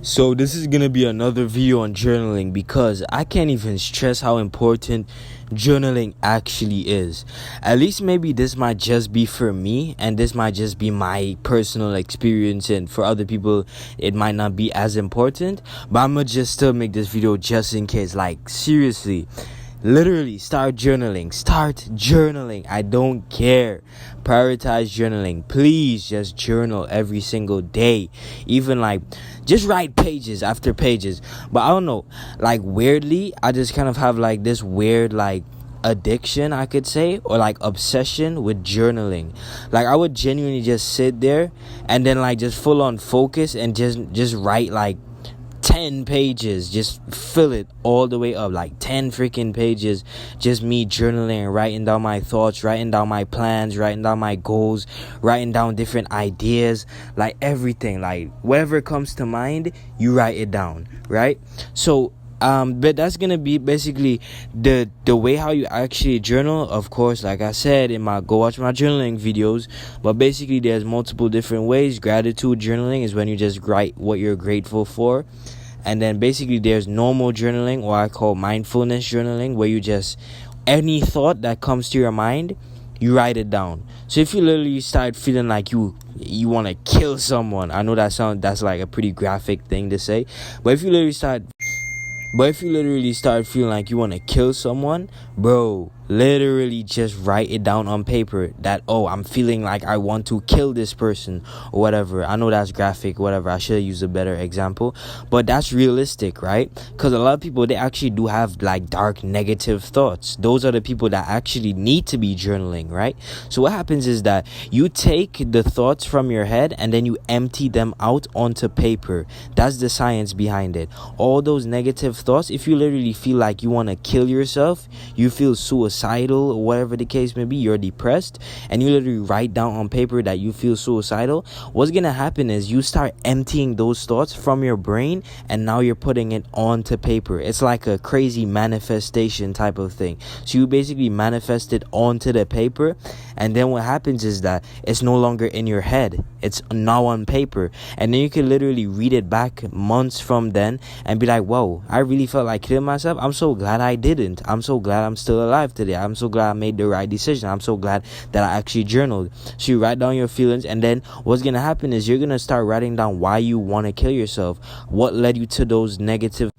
So this is gonna be another video on journaling because I can't even stress how important journaling actually is. At least maybe this might just be for me and this might just be my personal experience, and for other people it might not be as important, but I'ma just still make this video just in case. Like, seriously, literally start journaling. I don't care. Prioritize journaling. Please just journal every single day. Even like just write pages after pages. But I don't know, like, weirdly I just kind of have like this weird like addiction, I could say, or like obsession with journaling. Like, I would genuinely just sit there and then like just full on focus and just write like 10 pages, just fill it all the way up, like 10 freaking pages, just me journaling, writing down my thoughts, writing down my plans, writing down my goals, writing down different ideas, like everything, like whatever comes to mind, you write it down, right? So but that's gonna be basically the way how you actually journal. Of course, like I said in my go watch my journaling videos, but basically there's multiple different ways. Gratitude journaling is when you just write what you're grateful for. And then basically there's normal journaling, or I call mindfulness journaling, where you just, any thought that comes to your mind, you write it down. So if you literally start feeling like you want to kill someone, I know that's like a pretty graphic thing to say, but if you literally start feeling like you want to kill someone, bro, literally just write it down on paper that, oh, I'm feeling like I want to kill this person or whatever. I know that's graphic, whatever. I should have used a better example, but that's realistic, right? Because a lot of people, they actually do have like dark negative thoughts. Those are the people that actually need to be journaling, right? So what happens is that you take the thoughts from your head and then you empty them out onto paper. That's the science behind it. All those negative thoughts, if you literally feel like you want to kill yourself, you feel suicidal or whatever the case may be, you're depressed, and you literally write down on paper that you feel suicidal, what's gonna happen is you start emptying those thoughts from your brain, and now you're putting it onto paper. It's like a crazy manifestation type of thing. So you basically manifest it onto the paper, and then what happens is that it's no longer in your head, it's now on paper, and then you can literally read it back months from then and be like, whoa, I really felt like killing myself. I'm so glad I didn't. I'm so glad I'm still alive today. I'm so glad I made the right decision. I'm so glad that I actually journaled. So you write down your feelings, and then what's gonna happen is you're gonna start writing down why you want to kill yourself. What led you to those negative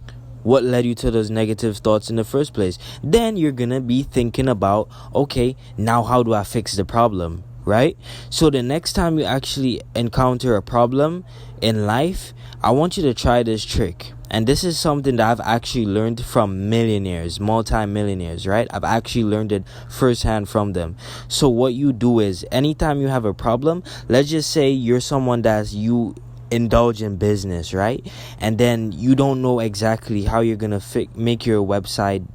thoughts in the first place? Then you're gonna be thinking about, okay, now how do I fix the problem, right? So the next time you actually encounter a problem in life, I want you to try this trick. And this is something that I've actually learned from millionaires, multi-millionaires, right? I've actually learned it firsthand from them. So what you do is, anytime you have a problem, let's just say you're someone you indulge in business, right? And then you don't know exactly how you're gonna make your website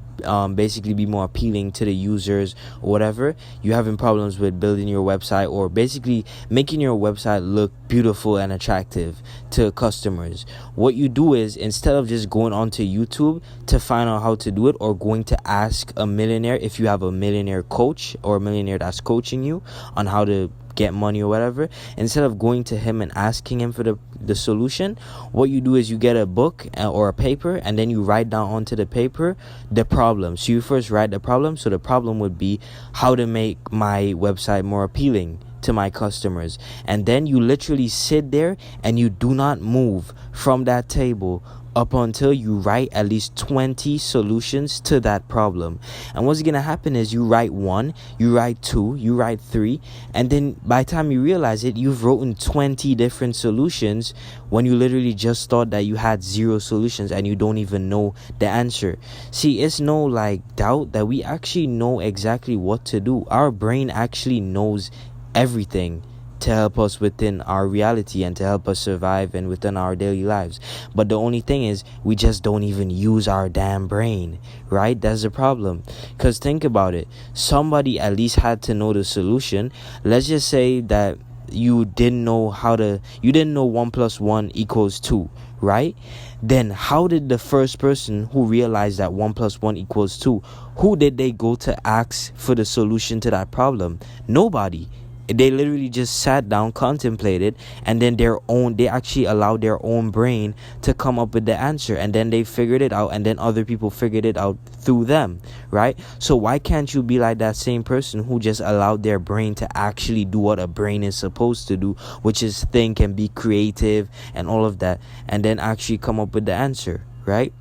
basically be more appealing to the users or whatever. You're having problems with building your website, or basically making your website look beautiful and attractive to customers. What you do is, instead of just going onto YouTube to find out how to do it, or going to ask a millionaire, if you have a millionaire coach or a millionaire that's coaching you on how to get money or whatever, instead of going to him and asking him for the solution, what you do is you get a book or a paper, and then you write down onto the paper the problem. So you first write the problem. So the problem would be how to make my website more appealing to my customers, and then you literally sit there and you do not move from that table up until you write at least 20 solutions to that problem. And what's gonna happen is you write 1, you write 2, you write 3, and then by the time you realize it, you've written 20 different solutions, when you literally just thought that you had 0 solutions and you don't even know the answer. See, it's no like doubt that we actually know exactly what to do. Our brain actually knows everything to help us within our reality and to help us survive and within our daily lives. But the only thing is, we just don't even use our damn brain, right? That's the problem. Because think about it, somebody at least had to know the solution. Let's just say that you didn't know 1 + 1 = 2, right? Then how did the first person who realized that 1 + 1 = 2, who did they go to ask for the solution to that problem? Nobody. They literally just sat down, contemplated, and then they actually allowed their own brain to come up with the answer, and then they figured it out, and then other people figured it out through them, right? So why can't you be like that same person who just allowed their brain to actually do what a brain is supposed to do, which is think and be creative and all of that, and then actually come up with the answer, right?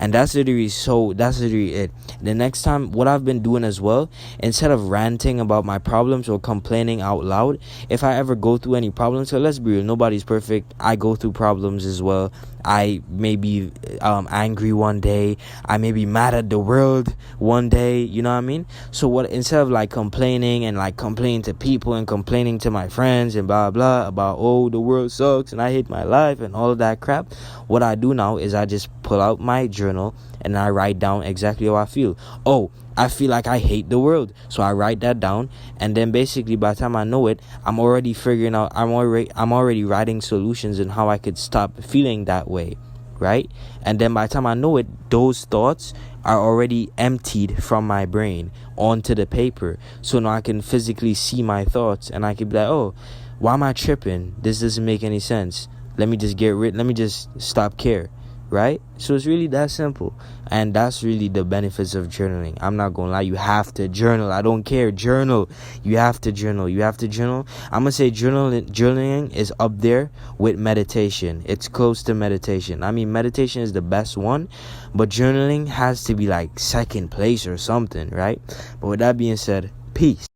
And that's literally it. The next time, what I've been doing as well, instead of ranting about my problems or complaining out loud, if I ever go through any problems, so let's be real, nobody's perfect. I go through problems as well. I may be angry one day. I may be mad at the world one day. You know what I mean? So instead of like complaining and like complaining to people and complaining to my friends and blah blah about, oh, the world sucks and I hate my life and all of that crap, what I do now is I just pull out my journal and I write down exactly how I feel. Oh, I feel like I hate the world, so I write that down, and then basically by the time I know it, I'm already writing solutions on how I could stop feeling that way, right? And then by the time I know it, those thoughts are already emptied from my brain onto the paper, so now I can physically see my thoughts, and I can be like, oh, why am I tripping? This doesn't make any sense. Let me just stop care. Right? So it's really that simple. And that's really the benefits of journaling. I'm not gonna lie, you have to journal. I don't care. Journal. You have to journal. I'm gonna say journaling is up there with meditation. It's close to meditation. I mean, meditation is the best one, but journaling has to be like second place or something, right? But with that being said, peace.